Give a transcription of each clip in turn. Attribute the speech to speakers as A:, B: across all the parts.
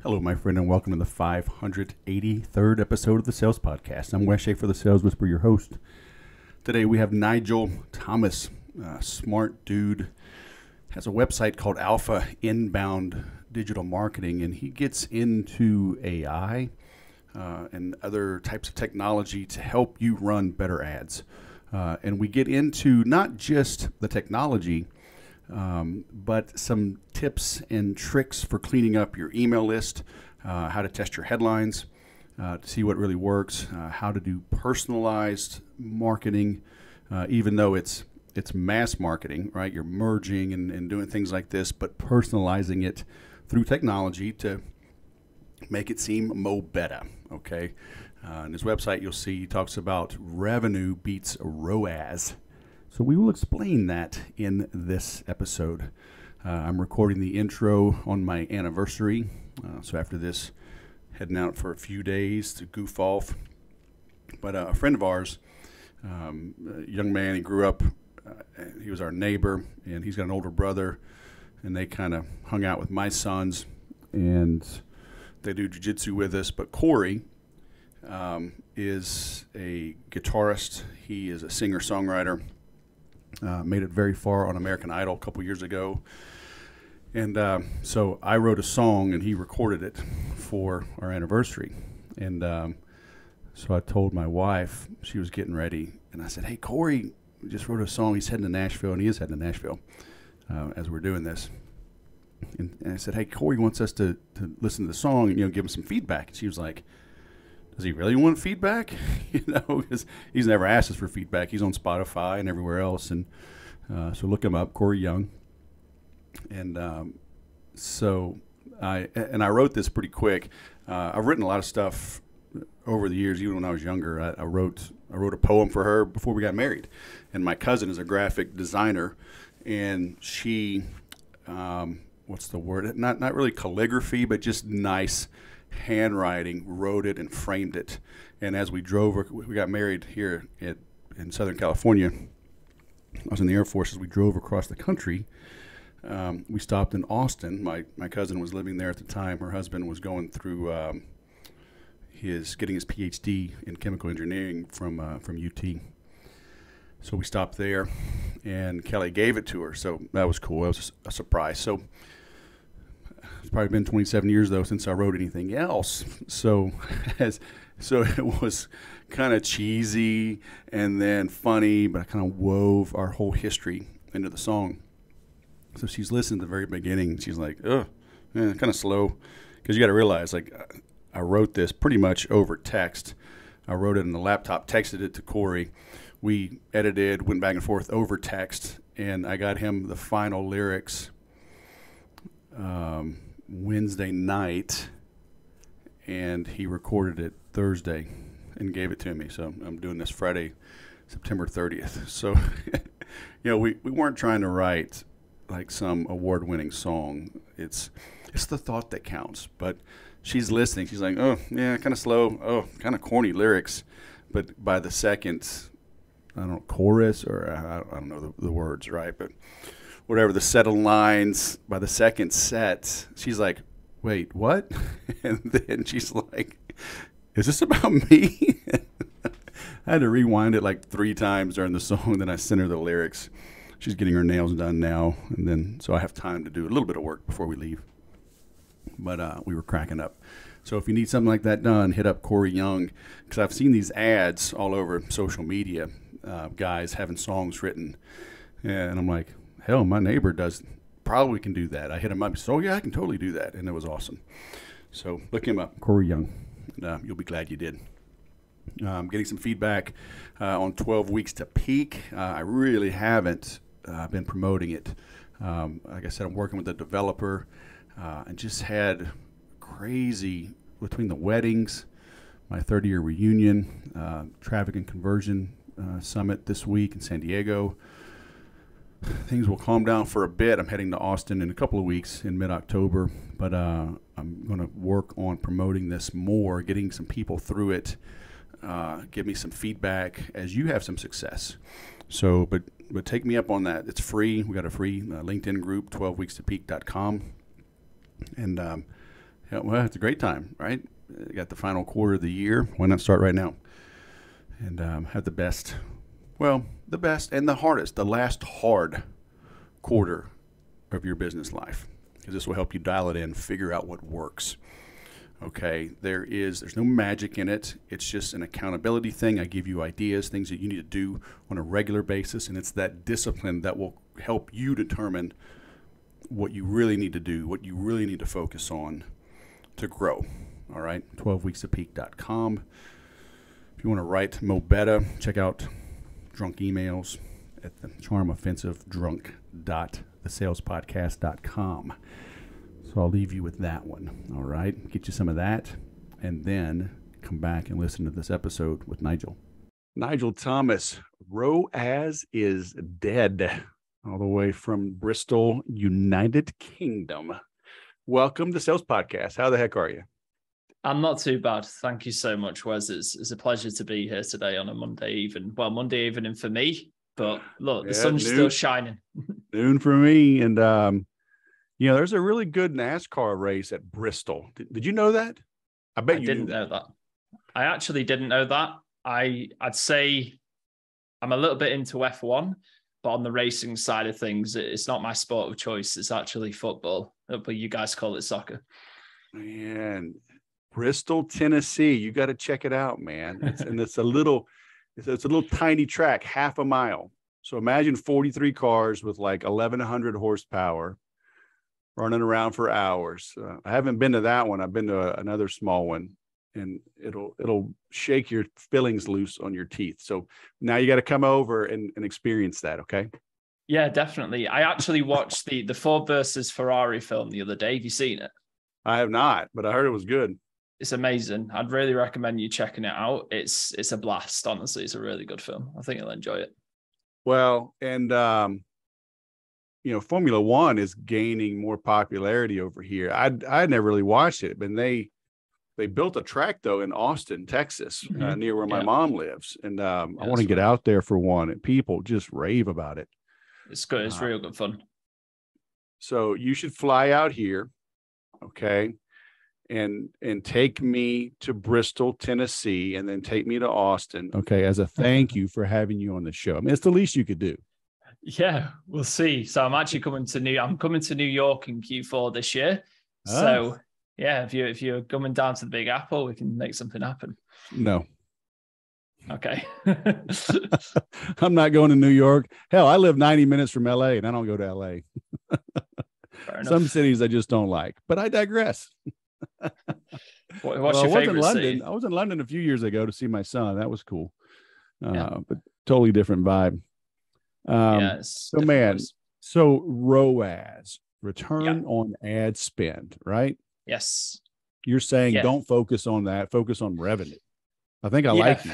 A: Hello, my friend, and welcome to the 583rd episode of the Sales Podcast. I'm Wes Schaefer, the Sales Whisperer, your host. Today we have Nigel Thomas, smart dude, has a website called Alpha Inbound Digital Marketing, and he gets into AI and other types of technology to help you run better ads. And we get into not just the technology, but some tips and tricks for cleaning up your email list, how to test your headlines, to see what really works, how to do personalized marketing, even though it's mass marketing, right? You're merging and doing things like this, but personalizing it through technology to make it seem mo better, okay? On his website, you'll see he talks about revenue beats ROAS. So we will explain that in this episode. I'm recording the intro on my anniversary. So after this, heading out for a few days to goof off. But a friend of ours, a young man, he grew up, he was our neighbor, and he's got an older brother, and they kind of hung out with my sons, and they do jiu-jitsu with us. But Corey is a guitarist. He is a singer-songwriter. Made it very far on American Idol a couple years ago. And so I wrote a song and he recorded it for our anniversary. And so I told my wife, she was getting ready, and I said, hey, Corey just wrote a song. He's heading to Nashville, and he is heading to Nashville as we're doing this. And I said, hey, Corey wants us to listen to the song and, give him some feedback. And she was like, does he really want feedback? Because he's never asked us for feedback. He's on Spotify and everywhere else. And so look him up, Corey Young. And so I wrote this pretty quick. I've written a lot of stuff over the years, even when I was younger. I wrote a poem for her before we got married. And my cousin is a graphic designer, and she, what's the word? Not really calligraphy, but just nice handwriting, wrote it and framed it. And as we drove, we got married here in Southern California. I was in the Air Force. As we drove across the country, we stopped in Austin. My cousin was living there at the time. Her husband was going through getting his PhD in chemical engineering from UT. So we stopped there, and Kelly gave it to her. So that was cool. That was a surprise. So it's probably been 27 years, though, since I wrote anything else. So it was kind of cheesy and then funny, but I kind of wove our whole history into the song. So she's listening to the very beginning, and she's like, oh, kind of slow. Because you got to realize, I wrote this pretty much over text. I wrote it on the laptop, texted it to Corey. We edited, went back and forth over text, and I got him the final lyrics Wednesday night, and he recorded it Thursday and gave it to me. So I'm doing this Friday, September 30th. So, we weren't trying to write like some award-winning song. It's the thought that counts. But she's listening. She's like, oh, yeah, kind of slow. Oh, kind of corny lyrics. But by the second, I don't know, chorus, or I don't know the words, right? But whatever the settled lines, by the second set, she's like, wait, what? And then she's like, is this about me? I had to rewind it like 3 times during the song. Then I sent her the lyrics. She's getting her nails done now. And then, so I have time to do a little bit of work before we leave. But we were cracking up. So if you need something like that done, hit up Corey Young. Because I've seen these ads all over social media, guys having songs written. And I'm like, hell, my neighbor probably can do that. I hit him up. So yeah, I can totally do that. And it was awesome. So look him up, Corey Young. And you'll be glad you did. Getting some feedback on 12 Weeks to Peak. I really haven't been promoting it. Like I said, I'm working with a developer and just had crazy, between the weddings, my 30-year reunion, traffic and conversion summit this week in San Diego. Things will calm down for a bit. I'm heading to Austin in a couple of weeks in mid-October, but I'm going to work on promoting this more, getting some people through it, give me some feedback as you have some success. So, but take me up on that. It's free. We got a free LinkedIn group, 12weekstopeak.com. And Yeah, well, it's a great time, right? You got the final quarter of the year. Why not start right now? And have the best and the hardest, the last hard quarter of your business life. Because this will help you dial it in, figure out what works. Okay, there's no magic in it. It's just an accountability thing. I give you ideas, things that you need to do on a regular basis, and it's that discipline that will help you determine what you really need to do, what you really need to focus on to grow. All right, 12weeksapeak.com. If you want to write Mo Betta, check out Drunk Emails at the charmoffensivedrunk.thesalespodcast.com. So I'll leave you with that one. All right, get you some of that, and then come back and listen to this episode with Nigel. Nigel Thomas, ROAS is dead, all the way from Bristol, United Kingdom. Welcome to Sales Podcast. How the heck are you?
B: I'm not too bad. Thank you so much, Wes. It's a pleasure to be here today on a Monday evening. Well, Monday evening for me, but look, the sun's still shining.
A: Noon for me. And, there's a really good NASCAR race at Bristol. Did you know that? I bet you
B: didn't know that. I actually didn't know that. I'd say I'm a little bit into F1, but on the racing side of things, it's not my sport of choice. It's actually football, but you guys call it soccer.
A: Man, Bristol, Tennessee, you got to check it out, man. It's a little tiny track, half a mile. So imagine 43 cars with like 1,100 horsepower running around for hours. I haven't been to that one. I've been to another small one, and it'll shake your fillings loose on your teeth. So now you got to come over and experience that. Okay.
B: Yeah, definitely. I actually watched the Ford versus Ferrari film the other day. Have you seen it?
A: I have not, but I heard it was good.
B: It's amazing. I'd really recommend you checking it out. It's a blast. Honestly, it's a really good film. I think you'll enjoy it.
A: Well, and Formula One is gaining more popularity over here. I'd never really watched it, but they built a track though in Austin, Texas, near where my mom lives, and I want to get out there for one. And people just rave about it.
B: It's good. It's real good fun.
A: So you should fly out here, okay, and take me to Bristol, Tennessee, and then take me to Austin, okay, as a thank you for having you on the show. I mean, it's the least you could do.
B: Yeah, we'll see. So I'm actually coming to New York in Q4 this year. Oh. So yeah, if you're coming down to the Big Apple, we can make something happen.
A: No.
B: Okay.
A: I'm not going to New York. Hell, I live 90 minutes from LA, and I don't go to LA. Some cities I just don't like, but I digress.
B: What's your favorite city?
A: I was in London a few years ago to see my son. That was cool. But totally different vibe. So ROAS, return on ad spend, right?
B: Yes.
A: You're saying don't focus on that, focus on revenue. I think I like you.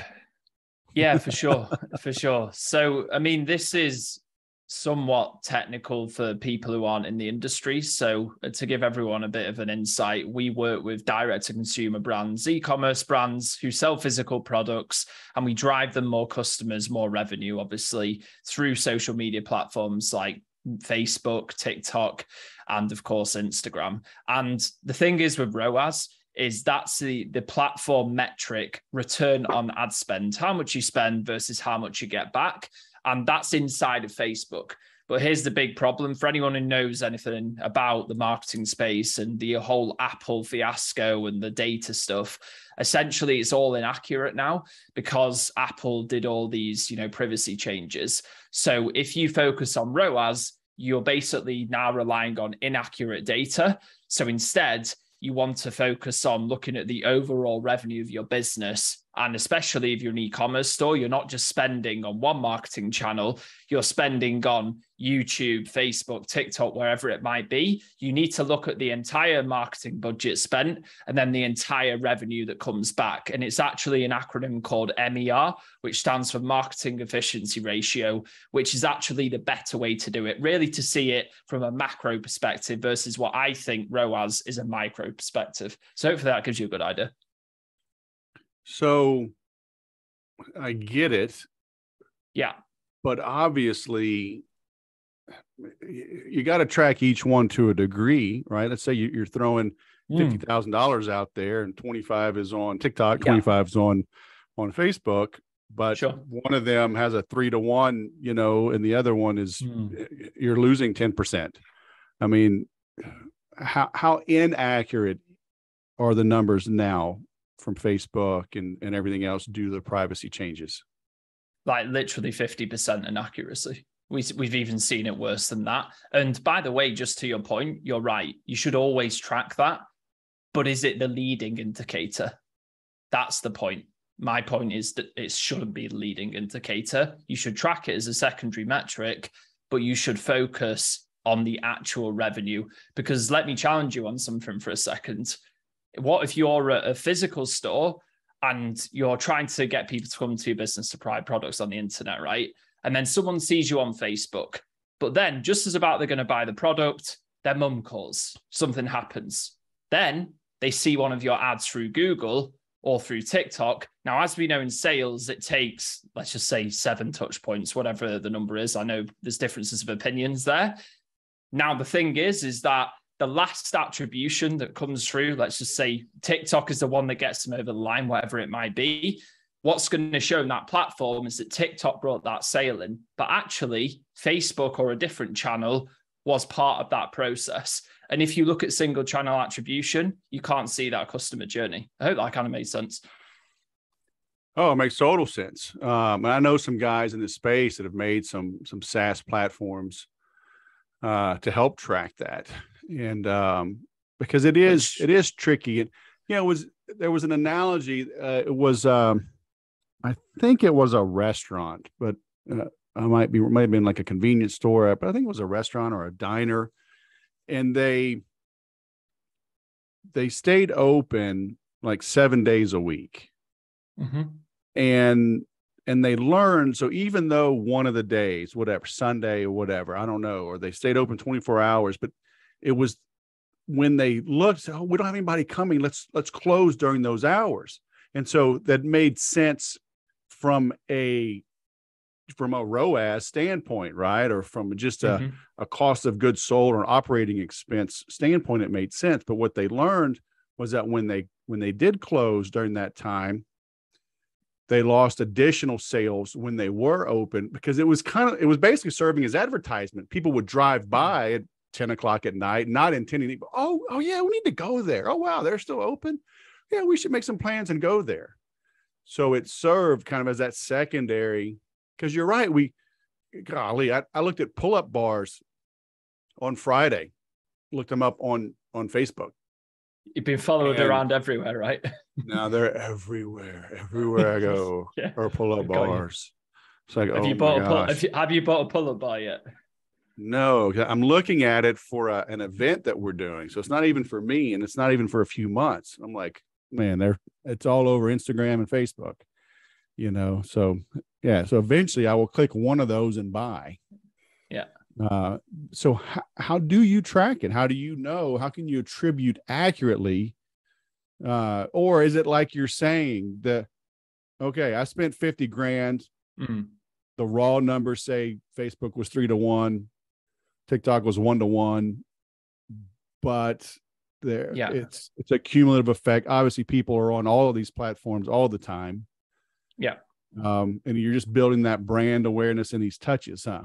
B: Yeah, for sure. For sure. So, I mean, this is somewhat technical for people who aren't in the industry. So to give everyone a bit of an insight, we work with direct to consumer brands, e-commerce brands who sell physical products, and we drive them more customers, more revenue, obviously, through social media platforms like Facebook, TikTok, and of course, Instagram. And the thing is with ROAS, is that's the platform metric, return on ad spend, how much you spend versus how much you get back. And that's inside of Facebook. But here's the big problem for anyone who knows anything about the marketing space and the whole Apple fiasco and the data stuff. Essentially, it's all inaccurate now because Apple did all these, privacy changes. So if you focus on ROAS, you're basically now relying on inaccurate data. So instead, you want to focus on looking at the overall revenue of your business. And especially if you're an e-commerce store, you're not just spending on one marketing channel, you're spending on YouTube, Facebook, TikTok, wherever it might be. You need to look at the entire marketing budget spent and then the entire revenue that comes back. And it's actually an acronym called MER, which stands for Marketing Efficiency Ratio, which is actually the better way to do it, really to see it from a macro perspective versus what I think ROAS is a micro perspective. So hopefully that gives you a good idea.
A: So I get it.
B: Yeah.
A: But obviously you got to track each one to a degree, right? Let's say you're throwing $50,000 out there, and 25 is on TikTok,
B: Yeah.
A: 25 is on Facebook, but
B: Sure.
A: one of them has a 3-to-1, and the other one is you're losing 10%. I mean, how inaccurate are the numbers now from Facebook and everything else due to the privacy changes?
B: Like literally 50% inaccuracy. We've even seen it worse than that. And by the way, just to your point, you're right. You should always track that. But is it the leading indicator? That's the point. My point is that it shouldn't be the leading indicator. You should track it as a secondary metric, but you should focus on the actual revenue. Because let me challenge you on something for a second. What if you're a physical store and you're trying to get people to come to your business to buy products on the internet, right? And then someone sees you on Facebook, but then just as about they're going to buy the product, their mum calls, something happens. Then they see one of your ads through Google or through TikTok. Now, as we know in sales, it takes, let's just say 7 touch points, whatever the number is. I know there's differences of opinions there. Now, the thing is that the last attribution that comes through, let's just say TikTok is the one that gets them over the line, whatever it might be. What's going to show in that platform is that TikTok brought that sale in, but actually Facebook or a different channel was part of that process. And if you look at single channel attribution, you can't see that customer journey. I hope that kind of made sense.
A: Oh, it makes total sense. And I know some guys in this space that have made some SaaS platforms to help track that. And because it is tricky. And there was an analogy. It was I think it was a restaurant, but it might have been like a convenience store, but I think it was a restaurant or a diner. And they stayed open like 7 days a week.
B: Mm-hmm.
A: And they learned, so even though one of the days, whatever, Sunday or whatever, I don't know, or they stayed open 24 hours, but it was when they looked, oh, we don't have anybody coming, let's close during those hours. And so that made sense from a ROAS standpoint, right? Or from just a cost of goods sold or an operating expense standpoint, it made sense. But what they learned was that when they did close during that time, they lost additional sales when they were open, because it was basically serving as advertisement. People would drive by at 10 o'clock at night, not intending, oh yeah, we need to go there. Oh, wow, they're still open. Yeah, we should make some plans and go there. So it served kind of as that secondary, because you're right. I looked at pull-up bars on Friday, looked them up on Facebook.
B: You've been followed around everywhere, right?
A: Now they're everywhere I go.
B: Yeah.
A: Or pull-up bars. It's like,
B: have you bought a pull-up bar yet?
A: No, I'm looking at it for an event that we're doing. So it's not even for me, and it's not even for a few months. I'm like, man, it's all over Instagram and Facebook, so yeah. So eventually I will click one of those and buy.
B: Yeah.
A: So how do you track it? How do you know? How can you attribute accurately? Or is it like you're saying okay, I spent 50 grand.
B: Mm-hmm.
A: The raw numbers say Facebook was 3-to-1, TikTok was 1-to-1, but it's a cumulative effect. Obviously, people are on all of these platforms all the time.
B: Yeah.
A: And you're just building that brand awareness in these touches, huh?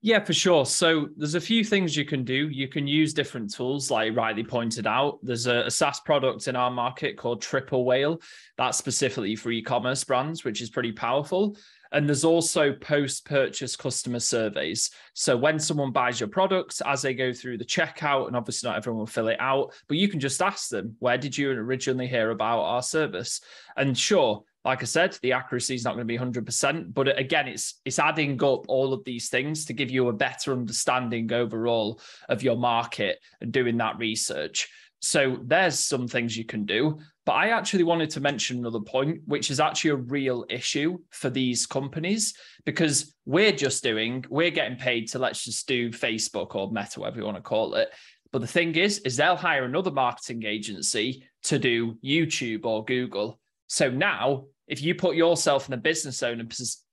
B: Yeah, for sure. So there's a few things you can do. You can use different tools, like rightly pointed out. There's a SaaS product in our market called Triple Whale. That's specifically for e-commerce brands, which is pretty powerful. And there's also post-purchase customer surveys. So when someone buys your product, as they go through the checkout, and obviously not everyone will fill it out, but you can just ask them, where did you originally hear about our service? And sure, like I said, the accuracy is not going to be 100%, but again, it's adding up all of these things to give you a better understanding overall of your market and doing that research. So there's some things you can do, but I actually wanted to mention another point, which is actually a real issue for these companies, because we're getting paid to, let's just do Facebook or Meta, whatever you want to call it. But the thing is they'll hire another marketing agency to do YouTube or Google. So now, if you put yourself in a business owner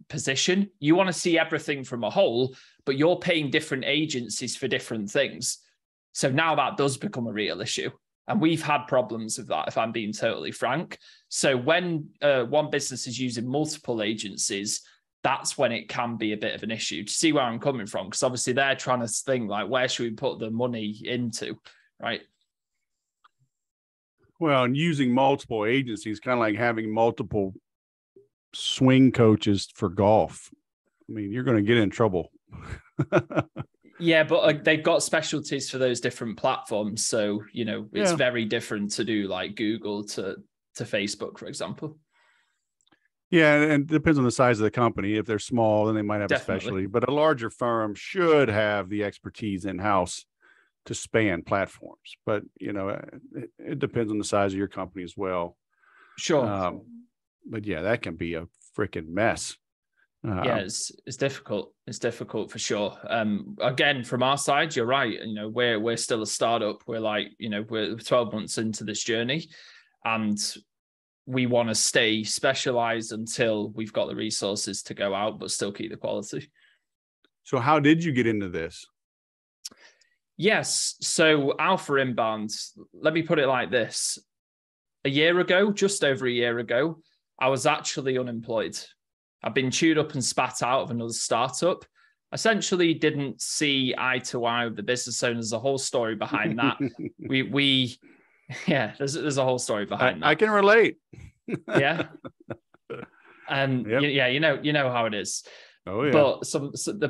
B: position, you want to see everything from a whole, but you're paying different agencies for different things. So now that does become a real issue. And we've had problems with that, if I'm being totally frank. So when one business is using multiple agencies, that's when it can be a bit of an issue. To see where I'm coming from, because obviously they're trying to think like, where should we put the money into, right?
A: Well, and using multiple agencies, kind of like having multiple swing coaches for golf. I mean, you're going to get in trouble.
B: Yeah, but they've got specialties for those different platforms. So, it's very different to do like Google to Facebook, for example.
A: Yeah, and it depends on the size of the company. If they're small, then they might have a specialty. But a larger firm should have the expertise in-house to span platforms. But, it depends on the size of your company as well.
B: Sure.
A: But yeah, that can be a freaking mess.
B: Yeah, it's difficult. It's difficult for sure. Again, from our side, you're right. We're still a startup. We're like, we're 12 months into this journey, and we want to stay specialized until we've got the resources to go out, but still keep the quality.
A: So how did you get into this?
B: Yes. So Alpha Inbound, let me put it like this. A year ago, just over a year ago, I was actually unemployed. I've been chewed up and spat out of another startup. Essentially didn't see eye to eye with the business owner. There's a whole story behind that. There's a whole story behind that.
A: I can relate.
B: Yeah. And yep. You know how it is.
A: Oh yeah.
B: But some of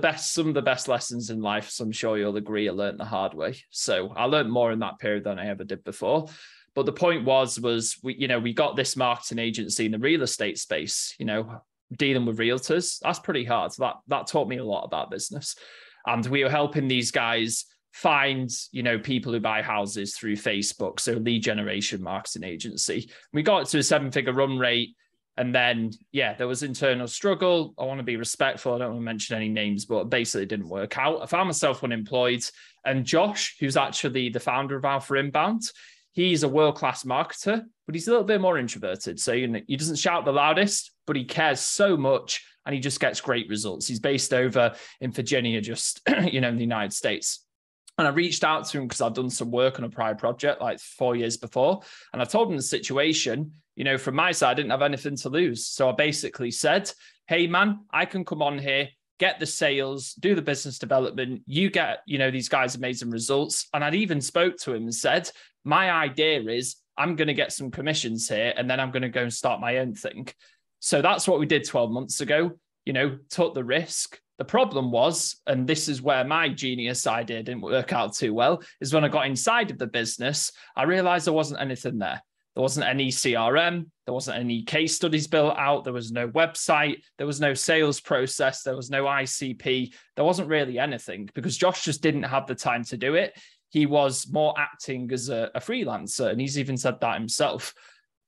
B: the best lessons in life, so I'm sure you'll agree, I learned the hard way. So I learned more in that period than I ever did before. But the point was we got this marketing agency in the real estate space, dealing with realtors. That's pretty hard. So that taught me a lot about business. And we were helping these guys find, people who buy houses through Facebook. So lead generation marketing agency. We got to a 7-figure run rate. And then, there was internal struggle. I want to be respectful. I don't want to mention any names, but basically it didn't work out. I found myself unemployed. And Josh, who's actually the founder of Alpha Inbound, he's a world-class marketer, but he's a little bit more introverted. So, he doesn't shout the loudest, but he cares so much and he just gets great results. He's based over in Virginia, just, in the United States. And I reached out to him because I'd done some work on a prior project like 4 years before. And I told him the situation, from my side, I didn't have anything to lose. So I basically said, hey, man, I can come on here, get the sales, do the business development. You get, these guys amazing results. And I'd even spoke to him and said, my idea is I'm going to get some commissions here and then I'm going to go and start my own thing. So that's what we did 12 months ago, took the risk. The problem was, and this is where my genius idea didn't work out too well, is when I got inside of the business, I realized there wasn't anything there. There wasn't any CRM. There wasn't any case studies built out. There was no website. There was no sales process. There was no ICP. There wasn't really anything because Josh just didn't have the time to do it. He was more acting as a freelancer, and he's even said that himself.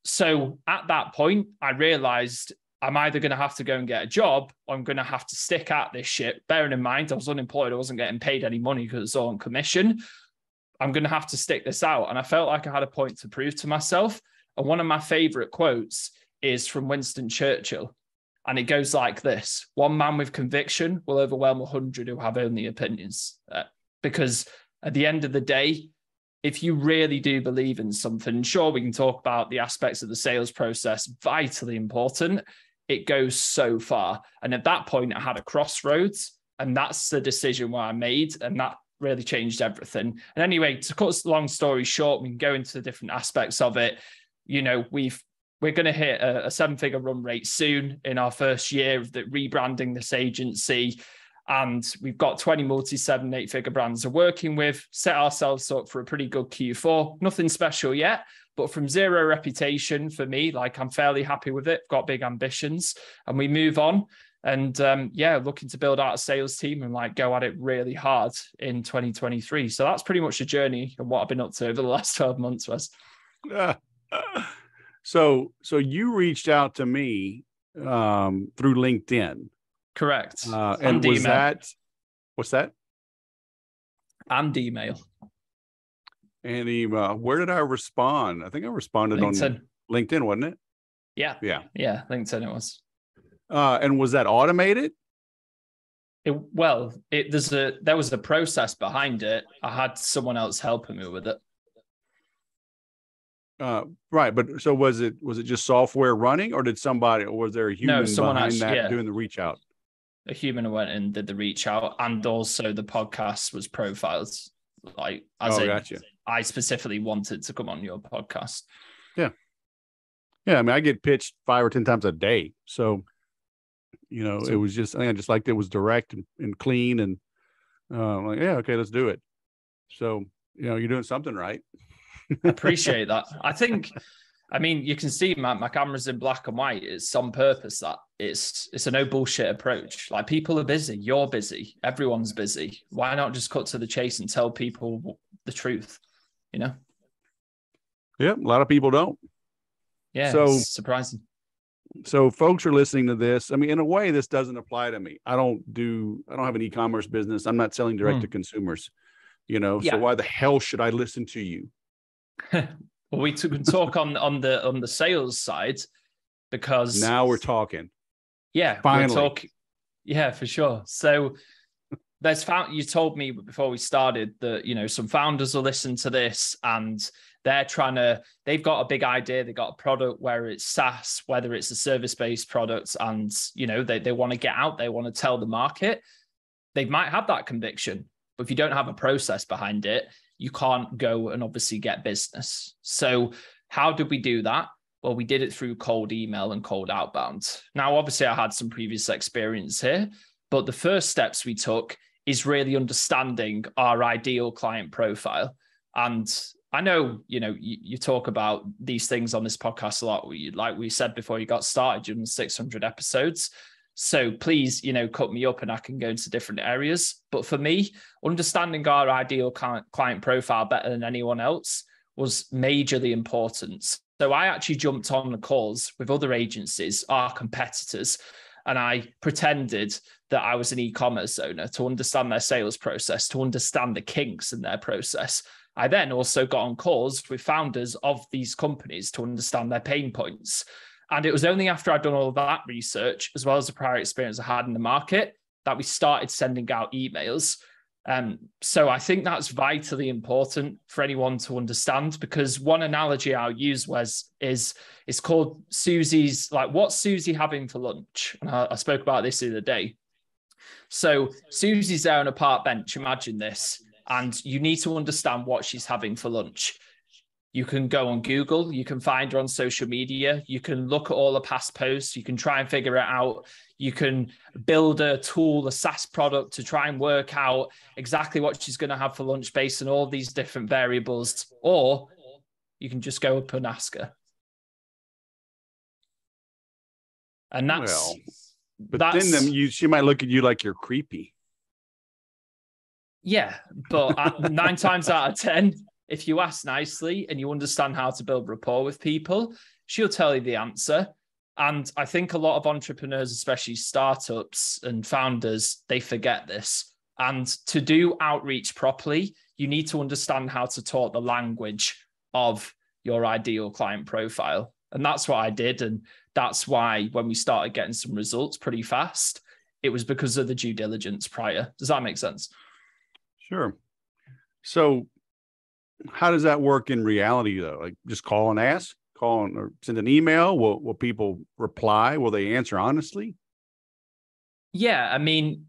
B: So at that point, I realized I'm either going to have to go and get a job or I'm going to have to stick at this shit. Bearing in mind, I was unemployed. I wasn't getting paid any money because it's all on commission. I'm going to have to stick this out. And I felt like I had a point to prove to myself. And one of my favorite quotes is from Winston Churchill. And it goes like this: one man with conviction will overwhelm 100 who have only opinions. Because at the end of the day, if you really do believe in something, sure, we can talk about the aspects of the sales process, vitally important. It goes so far. And at that point, I had a crossroads, and that's the decision where I made. And that really changed everything. And anyway, to cut a long story short, we can go into the different aspects of it. We're going to hit a 7-figure run rate soon in our first year of rebranding this agency. And we've got 20 multi-7, 8-figure brands we're working with, set ourselves up for a pretty good Q4. Nothing special yet, but from zero reputation for me, I'm fairly happy with it. Got big ambitions, and we move on. And looking to build out a sales team and go at it really hard in 2023. So that's pretty much the journey and what I've been up to over the last 12 months, Wes.
A: So you reached out to me through LinkedIn.
B: Correct.
A: And was email. What's that?
B: And email.
A: And email. Where did I respond? I think I responded
B: LinkedIn.
A: On LinkedIn, wasn't it?
B: Yeah. LinkedIn it was.
A: And was that automated?
B: There was a process behind it. I had someone else helping me with it.
A: Right. But so was it just software running, or was there a
B: No,
A: human
B: someone
A: behind
B: actually,
A: that
B: yeah,
A: doing the reach out?
B: a human went and did the reach out, and also the podcast was profiled, like as
A: Oh,
B: in
A: gotcha.
B: I specifically wanted to come on your podcast.
A: Yeah. Yeah. I mean, I get pitched 5 or 10 times a day. So, it was just, I just liked it was direct and clean and like, yeah, okay, let's do it. So, you're doing something right.
B: Appreciate that. I mean, you can see my camera's in black and white. It's on purpose that it's a no bullshit approach. Like, people are busy. You're busy. Everyone's busy. Why not just cut to the chase and tell people the truth?
A: Yeah. A lot of people don't.
B: Yeah.
A: So
B: it's surprising.
A: So folks are listening to this. I mean, in a way, this doesn't apply to me. I don't have an e-commerce business. I'm not selling direct to consumers,
B: Yeah.
A: So why the hell should I listen to you?
B: Well, we can talk on the sales side, because
A: now we're talking.
B: Yeah,
A: finally.
B: Yeah, for sure. So you told me before we started that, some founders will listen to this and they've got a big idea. They got a product, where it's SaaS, whether it's a service-based product, and, they want to get out, they want to tell the market. They might have that conviction, but if you don't have a process behind it, you can't go and obviously get business. So how did we do that? Well, we did it through cold email and cold outbound. Now, obviously, I had some previous experience here, but the first steps we took is really understanding our ideal client profile. And I know, you talk about these things on this podcast a lot. Like we said before you got started, you're in 600 episodes. So please, cut me up and I can go into different areas. But for me, understanding our ideal client profile better than anyone else was majorly important. So I actually jumped on the calls with other agencies, our competitors, and I pretended that I was an e-commerce owner to understand their sales process, to understand the kinks in their process. I then also got on calls with founders of these companies to understand their pain points. And it was only after I'd done all of that research, as well as the prior experience I had in the market, that we started sending out emails. So I think that's vitally important for anyone to understand, because one analogy I'll use is it's called Susie's, like, what's Susie having for lunch? And I spoke about this the other day. So Susie's there on a park bench, imagine this, and you need to understand what she's having for lunch. You can go on Google, you can find her on social media, you can look at all the past posts, you can try and figure it out. You can build a tool, a SaaS product, to try and work out exactly what she's going to have for lunch based on all these different variables. Or you can just go up and ask her. And
A: she might look at you like you're creepy.
B: Yeah, but 9 times out of 10, if you ask nicely and you understand how to build rapport with people, she'll tell you the answer. And I think a lot of entrepreneurs, especially startups and founders, they forget this. And to do outreach properly, you need to understand how to talk the language of your ideal client profile. And that's what I did. And that's why when we started getting some results pretty fast, it was because of the due diligence prior. Does that make sense?
A: Sure. So how does that work in reality, though? Like, just call and ask? Call or send an email? Will people reply? Will they answer honestly?
B: Yeah, I mean,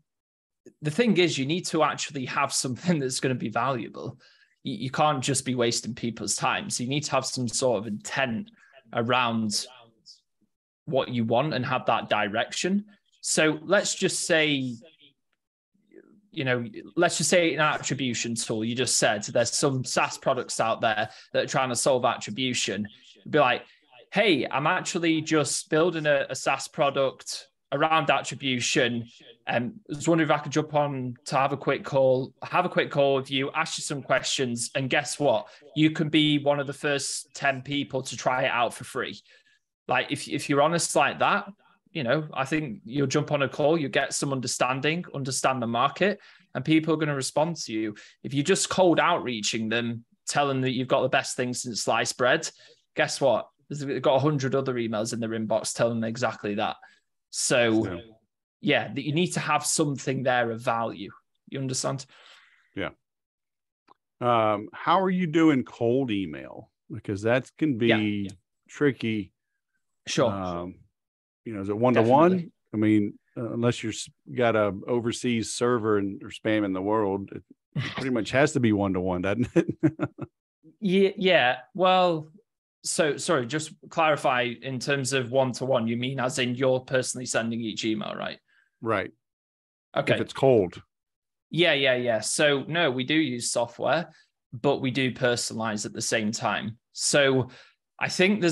B: the thing is, you need to actually have something that's going to be valuable. You can't just be wasting people's time. So you need to have some sort of intent around what you want and have that direction. So let's just say, an attribution tool. You just said there's some SaaS products out there that are trying to solve attribution. Be like, hey, I'm actually just building a SaaS product around attribution. I was wondering if I could jump on to have a quick call with you, ask you some questions. And guess what? You can be one of the first 10 people to try it out for free. Like, if you're honest like that, I think you'll jump on a call, you get some understand the market, and people are going to respond to you. If you just cold outreaching them, tell them that you've got the best thing since sliced bread, guess what? They've got 100 other emails in their inbox telling them exactly that. So, yeah, you need to have something there of value. You understand?
A: Yeah. How are you doing cold email? because that can be tricky.
B: Sure.
A: Is it one-to-one?
B: Definitely.
A: I mean, unless you're got a overseas server and or spamming the world, it pretty much has to be one-to-one, doesn't it?
B: Yeah. Well, so sorry, just clarify in terms of one-to-one, you mean as in you're personally sending each email, right?
A: Right.
B: Okay.
A: If it's cold.
B: Yeah. So no, we do use software, but we do personalize at the same time. So I think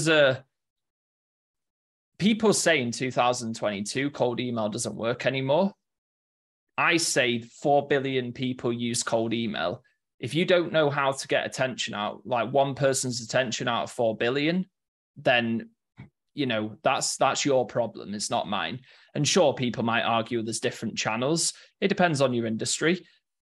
B: people say in 2022, cold email doesn't work anymore. I say 4 billion people use cold email. If you don't know how to get attention out, like one person's attention out of 4 billion, then, that's your problem. It's not mine. And sure, people might argue there's different channels. It depends on your industry.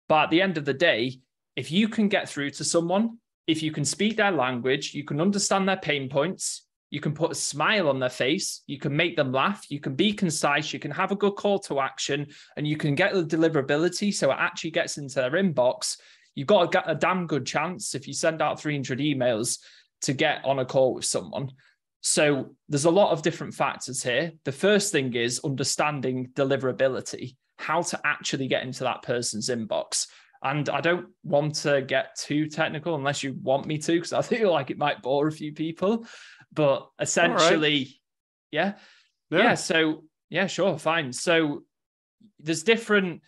B: But at the end of the day, if you can get through to someone, if you can speak their language, you can understand their pain points, you can put a smile on their face, you can make them laugh, you can be concise, you can have a good call to action, and you can get the deliverability so it actually gets into their inbox, you've got a damn good chance if you send out 300 emails to get on a call with someone. So there's a lot of different factors here. The first thing is understanding deliverability, how to actually get into that person's inbox. And I don't want to get too technical unless you want me to, because I feel like it might bore a few people. But essentially,
A: right.
B: Yeah. So, yeah, sure, fine. So there's different...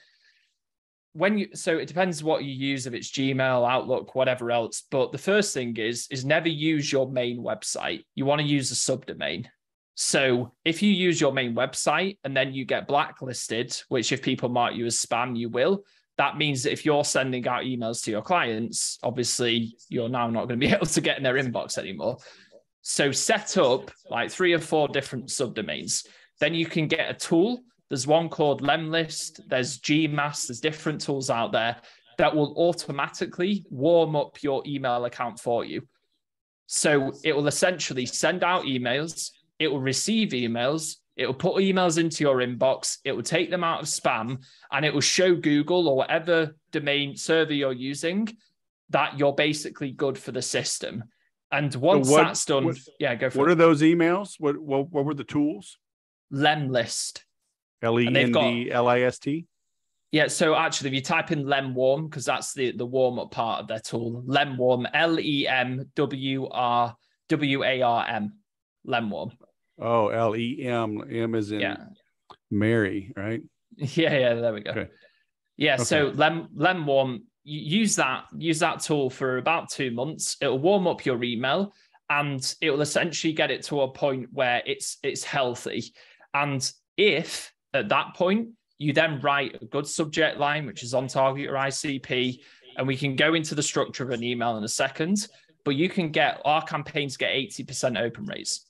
B: So it depends what you use, if it's Gmail, Outlook, whatever else. But the first thing is never use your main website. You want to use a subdomain. So if you use your main website and then you get blacklisted, which if people mark you as spam, you will, that means that if you're sending out emails to your clients, obviously you're now not going to be able to get in their inbox anymore. So set up like 3 or 4 different subdomains. Then you can get a tool. There's one called Lemlist, there's Gmass, there's different tools out there that will automatically warm up your email account for you. So it will essentially send out emails, it will receive emails, it will put emails into your inbox, it will take them out of spam, and it will show Google or whatever domain server you're using that you're basically good for the system. And once that's done, go for it.
A: What are those emails? What were the tools?
B: Lemlist.
A: Lendlist?
B: Yeah, so actually, if you type in Lemwarm, because that's the warm-up part of their tool, Lemwarm, Lemwarm, Lemwarm.
A: Oh, Lem. M is in Mary, right?
B: Yeah, there we go. Okay. Yeah, okay. So Lemwarm, use that tool for about 2 months. It'll warm up your email, and it will essentially get it to a point where it's healthy. And if at that point, you then write a good subject line, which is on target or ICP, and we can go into the structure of an email in a second, but you can get our campaigns get 80% open rates.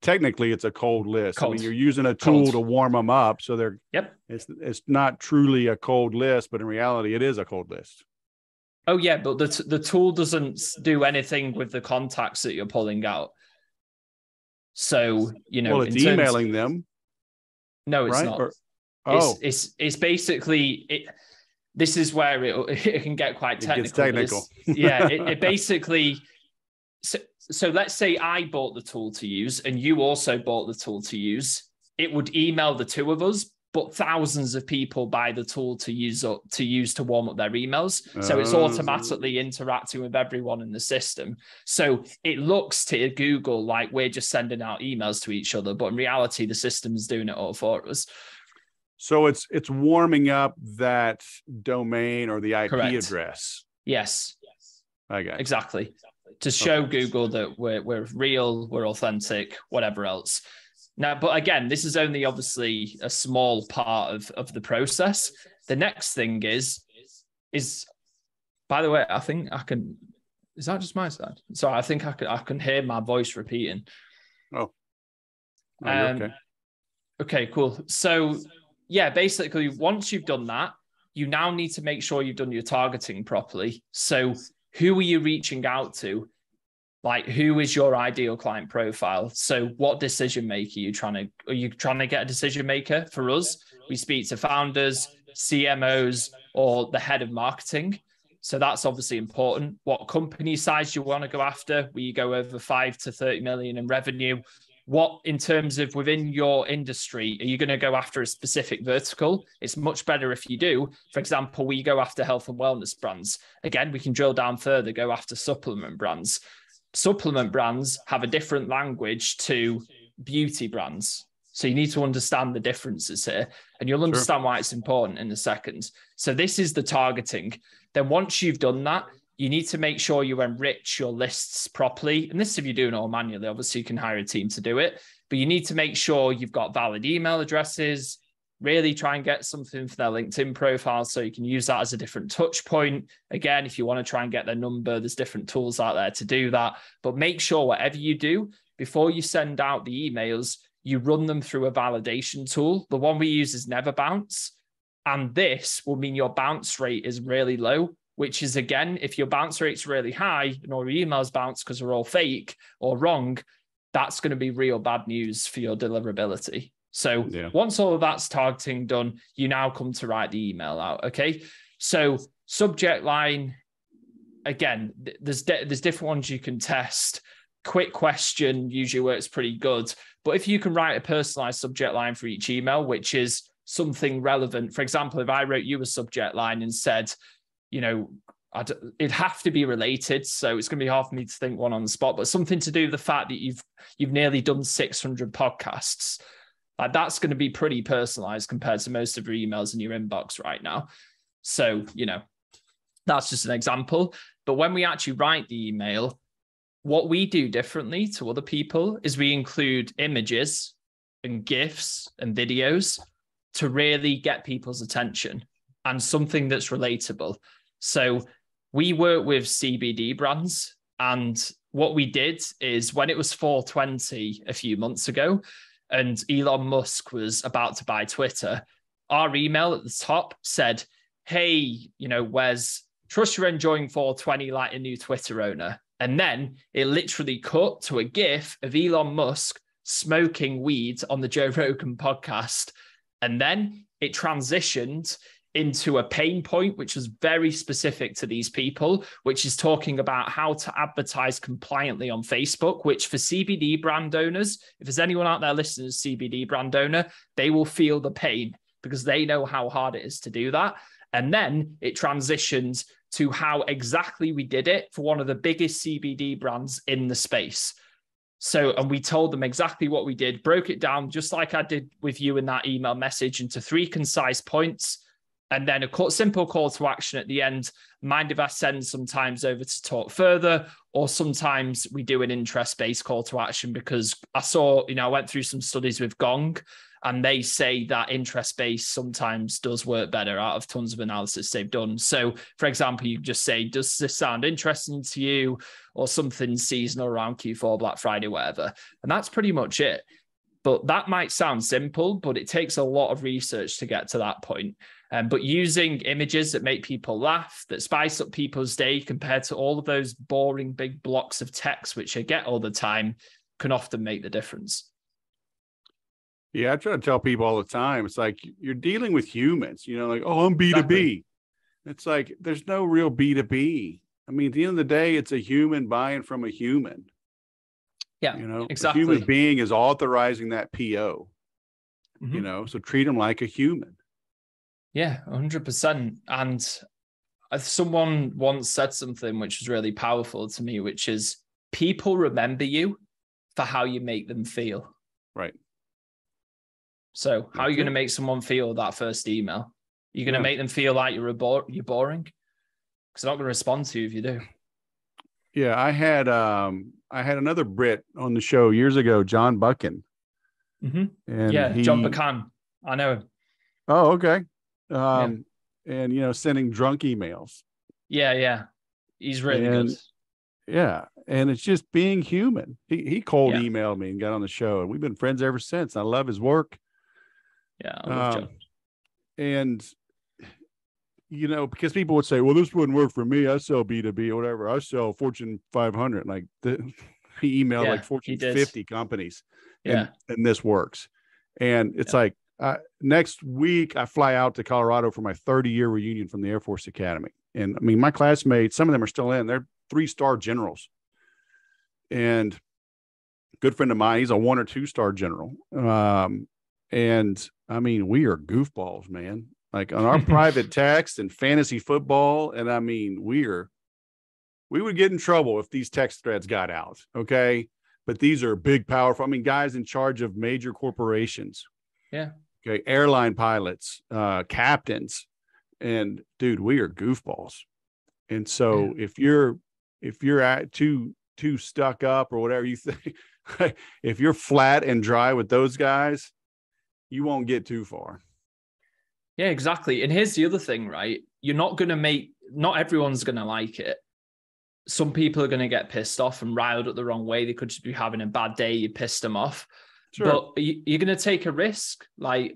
A: Technically it's a cold list. Cold. I mean, you're using a tool to warm them up. So it's not truly a cold list, but in reality it is a cold list.
B: Oh yeah. But the tool doesn't do anything with the contacts that you're pulling out. So,
A: it's emailing them.
B: No, it's
A: right?
B: not. It's basically this is where it can get quite technical.
A: It gets technical.
B: It basically, so let's say I bought the tool to use and you also bought the tool to use. It would email the two of us, but thousands of people buy the tool to use to warm up their emails. So it's automatically interacting with everyone in the system. So it looks to Google like we're just sending out emails to each other, but in reality, the system's doing it all for us.
A: So it's warming up that domain or the IP
B: Correct.
A: Address.
B: Yes.
A: I got it.
B: Exactly. To show Google that we're real, we're authentic, whatever else. Now, but again, this is only obviously a small part of the process. The next thing is, by the way, I think I can, is that just my side? Sorry, I think I can hear my voice repeating.
A: Oh, okay.
B: Okay, cool. So yeah, basically once you've done that, you now need to make sure you've done your targeting properly. So who are you reaching out to? Like, who is your ideal client profile? So what decision maker are you trying to get a decision maker? For us, we speak to founders, CMOs, or the head of marketing. So that's obviously important. What company size you want to go after? Will you go over 5 to 30 million in revenue? What, in terms of within your industry, are you going to go after a specific vertical? It's much better if you do. For example, we go after health and wellness brands. Again, we can drill down further, go after supplement brands. Supplement brands have a different language to beauty brands. So you need to understand the differences here, and you'll understand why it's important in a second. So this is the targeting. Then once you've done that, you need to make sure you enrich your lists properly. And this, if you're doing it all manually, obviously you can hire a team to do it, but you need to make sure you've got valid email addresses, really try and get something for their LinkedIn profile so you can use that as a different touch point. Again, if you want to try and get their number, there's different tools out there to do that. But make sure whatever you do, before you send out the emails, you run them through a validation tool. The one we use is Never Bounce. And this will mean your bounce rate is really low, which is, again, if your bounce rate's really high and all your emails bounce because they're all fake or wrong, that's going to be real bad news for your deliverability. So once all of that's targeting done, you now come to write the email out. Okay. So subject line, again, there's different ones you can test. Quick question usually works pretty good. But if you can write a personalized subject line for each email, which is something relevant, for example, if I wrote you a subject line and said, you know, it'd have to be related. So it's going to be hard for me to think one on the spot, but something to do with the fact that you've nearly done 600 podcasts. Like, that's going to be pretty personalized compared to most of your emails in your inbox right now. So, you know, that's just an example. But when we actually write the email, what we do differently to other people is we include images and GIFs and videos to really get people's attention and something that's relatable. So we work with CBD brands, and what we did is when it was 420 a few months ago and Elon Musk was about to buy Twitter, our email at the top said, hey, you know, Wes, trust you're enjoying 420 like a new Twitter owner. And then it literally cut to a GIF of Elon Musk smoking weed on the Joe Rogan podcast. And then it transitioned into a pain point, which was very specific to these people, which is talking about how to advertise compliantly on Facebook, which for CBD brand owners, if there's anyone out there listening as CBD brand owner, they will feel the pain because they know how hard it is to do that. And then it transitioned to how exactly we did it for one of the biggest CBD brands in the space. So, and we told them exactly what we did, broke it down just like I did with you in that email message into 3 concise points, and then a simple call to action at the end. Mind if I send sometimes over to talk further, or sometimes we do an interest-based call to action, because I saw, you know, I went through some studies with Gong, and they say that interest-based sometimes does work better out of tons of analysis they've done. So, for example, you just say, does this sound interesting to you? Or something seasonal around Q4, Black Friday, whatever. And that's pretty much it. But that might sound simple, but it takes a lot of research to get to that point. But using images that make people laugh, that spice up people's day compared to all of those boring big blocks of text, which I get all the time, can often make the difference.
A: Yeah, I try to tell people all the time, it's like you're dealing with humans, you know, like, oh, I'm B2B.
B: Exactly.
A: It's like there's no real B2B. I mean, at the end of the day, it's a human buying from a human.
B: Yeah,
A: you know,
B: exactly.
A: A human being is authorizing that PO,
B: Mm-hmm.
A: you know, so treat them like a human.
B: Yeah, 100%. And someone once said something which was really powerful to me, which is people remember you for how you make them feel.
A: Right.
B: So how are you going to make someone feel that first email? You're going to make them feel like you're boring? Because they're not going to respond to you if you do.
A: Yeah, I had another Brit on the show years ago, John Buchan.
B: Mm-hmm.
A: And
B: John Buchan. I know him.
A: Oh, okay. And, you know, sending drunk emails.
B: Yeah. He's really good.
A: Yeah. And it's just being human. He cold emailed me and got on the show, and we've been friends ever since. I love his work.
B: Yeah. I love John.
A: And, you know, because people would say, well, this wouldn't work for me. I sell B2B or whatever. I sell Fortune 500. Like he emailed like Fortune 50 companies. And this works. And it's like, next week I fly out to Colorado for my 30-year reunion from the Air Force Academy. And I mean, my classmates, some of them are still in, they're 3-star generals. And good friend of mine, he's a 1 or 2-star general. And I mean, we are goofballs, man. Like on our private text and fantasy football. And I mean, we would get in trouble if these text threads got out. Okay. But these are big, powerful, I mean, guys in charge of major corporations.
B: Yeah.
A: Okay. Airline pilots, captains. And dude, we are goofballs. And so if you're at too stuck up or whatever you think, if you're flat and dry with those guys, you won't get too far.
B: Yeah, exactly. And here's the other thing, right? Not everyone's going to like it. Some people are going to get pissed off and riled up the wrong way. They could just be having a bad day. You pissed them off. Sure. But you're going to take a risk,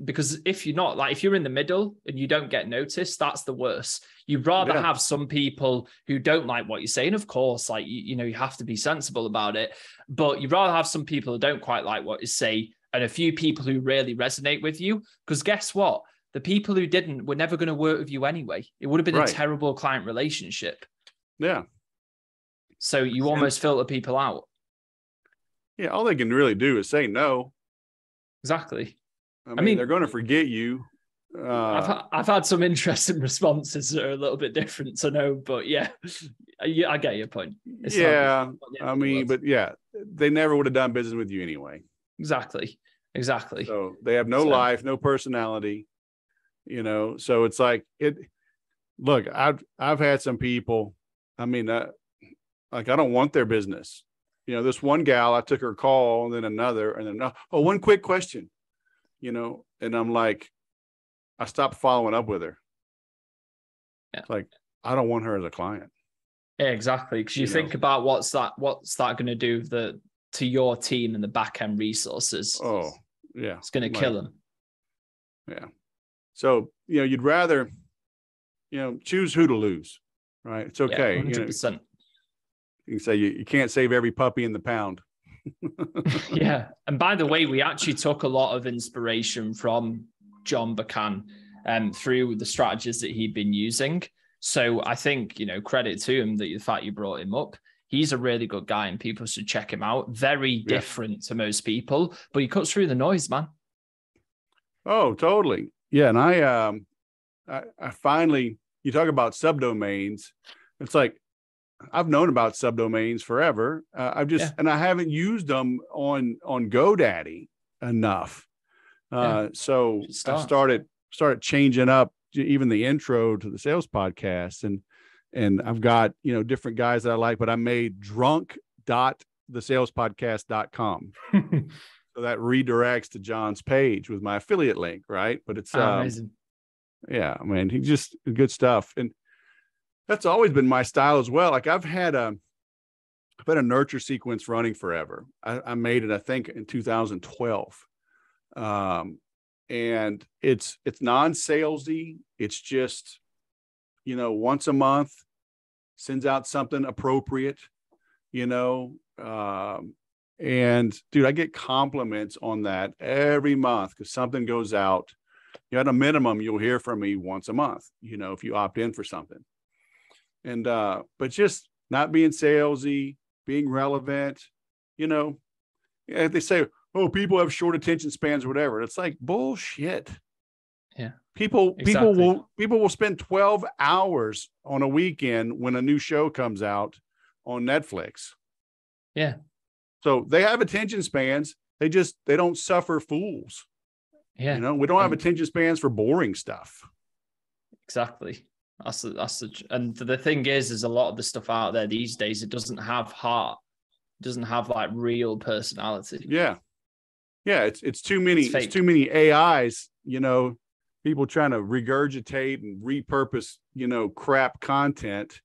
B: because if you're in the middle and you don't get noticed, that's the worst. You'd rather have some people who don't like what you're saying. Of course, you have to be sensible about it, but you'd rather have some people who don't quite like what you say and a few people who really resonate with you. Because guess what? The people who didn't were never going to work with you anyway. It would have been a terrible client relationship.
A: Yeah.
B: So you almost filter people out.
A: Yeah, all they can really do is say no.
B: Exactly.
A: I mean, they're going to forget you.
B: I've had some interesting responses that are a little bit different to know, but yeah, I get your point.
A: But they never would have done business with you anyway.
B: Exactly.
A: So they have no life, no personality, so it's like look, I've had some people, I mean, I don't want their business. This one gal, I took her call and then another, and then, one quick question, and I'm like, I stopped following up with her. Yeah. It's like, I don't want her as a client.
B: Yeah, exactly. Because you think about what's that going to do to your team and the back end resources.
A: Oh, yeah.
B: It's going to kill them.
A: Yeah. So, you'd rather, choose who to lose, right? It's okay.
B: Yeah, 100%.
A: You can say you can't save every puppy in the pound.
B: Yeah. And by the way, we actually took a lot of inspiration from John Buchan through the strategies that he'd been using. So I think, credit to him the fact you brought him up. He's a really good guy and people should check him out. Very different to most people, but he cuts through the noise, man.
A: Oh, totally. Yeah. And I finally, you talk about subdomains. It's like, I've known about subdomains forever. And I haven't used them on GoDaddy enough. So I started changing up even the intro to the sales podcast, and I've got, different guys that I like, but I made drunk.thesalespodcast.com. So that redirects to John's page with my affiliate link. Right. But it's,
B: amazing.
A: Yeah, man, he just good stuff. And that's always been my style as well. Like I've had a nurture sequence running forever. I made it, I think, in 2012. And it's non-salesy. It's just, once a month, sends out something appropriate, and dude, I get compliments on that every month because something goes out. At a minimum, you'll hear from me once a month, if you opt in for something. And, but just not being salesy, being relevant, they say, oh, people have short attention spans or whatever. It's like bullshit.
B: Yeah.
A: People will spend 12 hours on a weekend when a new show comes out on Netflix.
B: Yeah.
A: So they have attention spans. They don't suffer fools.
B: Yeah.
A: We don't have attention spans for boring stuff.
B: Exactly. And the thing is, there's a lot of the stuff out there these days. It doesn't have heart. It doesn't have like real personality.
A: Yeah. Yeah. It's too many. It's too many AIs, people trying to regurgitate and repurpose, crap content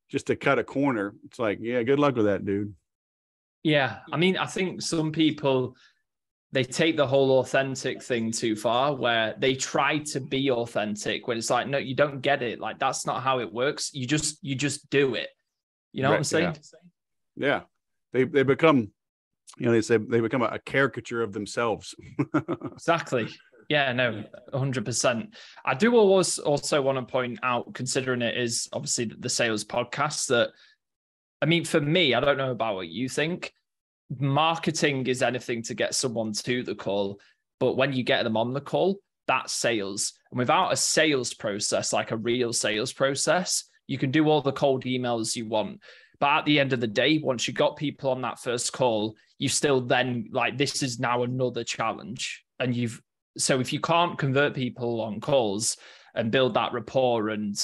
A: just to cut a corner. It's like, yeah, good luck with that, dude.
B: Yeah. I mean, I think some people, they take the whole authentic thing too far where they try to be authentic when it's like, no, you don't get it. Like, that's not how it works. You just do it. You know what I'm saying?
A: Yeah. They become, they say they become a caricature of themselves.
B: Exactly. Yeah, no, 100%. I do always also want to point out, considering it is obviously the sales podcast, that, I mean, for me, I don't know about what you think. Marketing is anything to get someone to the call, but when you get them on the call, that's sales. And without a sales process, like a real sales process, you can do all the cold emails you want. But at the end of the day, once you got people on that first call, you still then, like, this is now another challenge. And so if you can't convert people on calls and build that rapport and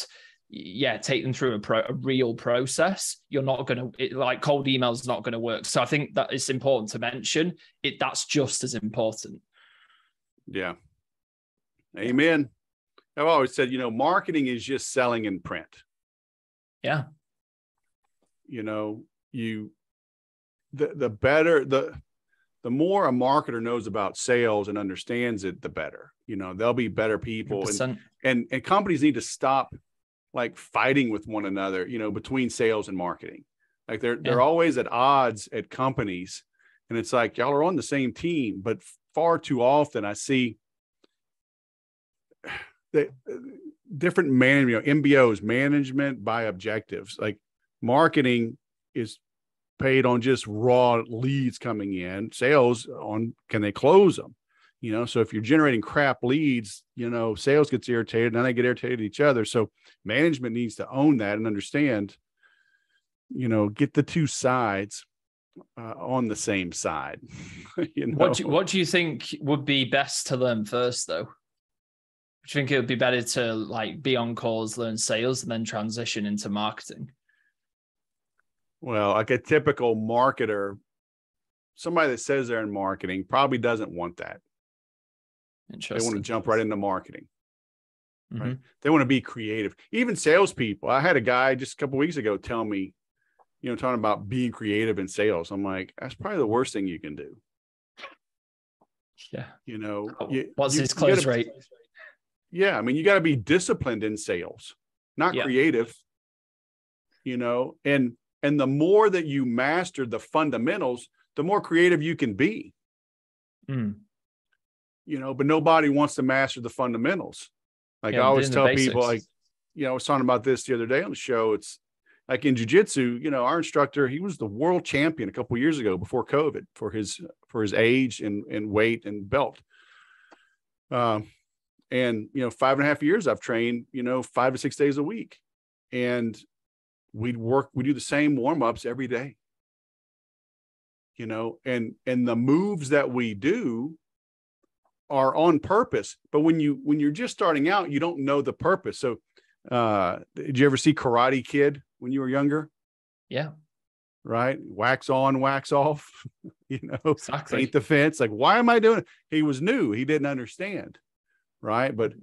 B: take them through a real process, you're not going to, like, cold emails is not going to work. So I think that it's important to mention it. That's just as important.
A: Yeah. Amen. I've always said, marketing is just selling in print.
B: Yeah.
A: The better, the more a marketer knows about sales and understands it, the better. They'll be better people. And companies need to stop, like, fighting with one another, between sales and marketing. Like, they're always at odds at companies. And it's like, y'all are on the same team. But far too often I see the different management, MBOs, management by objectives. Like, marketing is paid on just raw leads coming in, sales on, can they close them? So if you're generating crap leads, sales gets irritated, and then they get irritated at each other. So management needs to own that and understand, get the two sides on the same side.
B: What do you think would be best to learn first, though? Do you think it would be better to, like, be on calls, learn sales, and then transition into marketing?
A: Well, like a typical marketer, somebody that says they're in marketing probably doesn't want that. They want to jump right into marketing. Mm-hmm. Right? They want to be creative. Even salespeople. I had a guy just a couple of weeks ago tell me, talking about being creative in sales. I'm like, that's probably the worst thing you can do.
B: Yeah.
A: What's
B: his close rate?
A: Yeah. I mean, you got to be disciplined in sales, not creative, and the more that you master the fundamentals, the more creative you can be. But nobody wants to master the fundamentals. Like, I always tell people, like, I was talking about this the other day on the show. It's like in jiu-jitsu, our instructor, he was the world champion a couple of years ago before COVID for his age and weight and belt. And 5.5 years I've trained, 5 to 6 days a week. And we do the same warm-ups every day, and the moves that we do are on purpose. But when you're just starting out, you don't know the purpose. So did you ever see Karate Kid when you were younger?
B: Yeah.
A: Right. Wax on, wax off,
B: exactly.
A: Paint the fence. Like, why am I doing it? He was new. He didn't understand. Right. But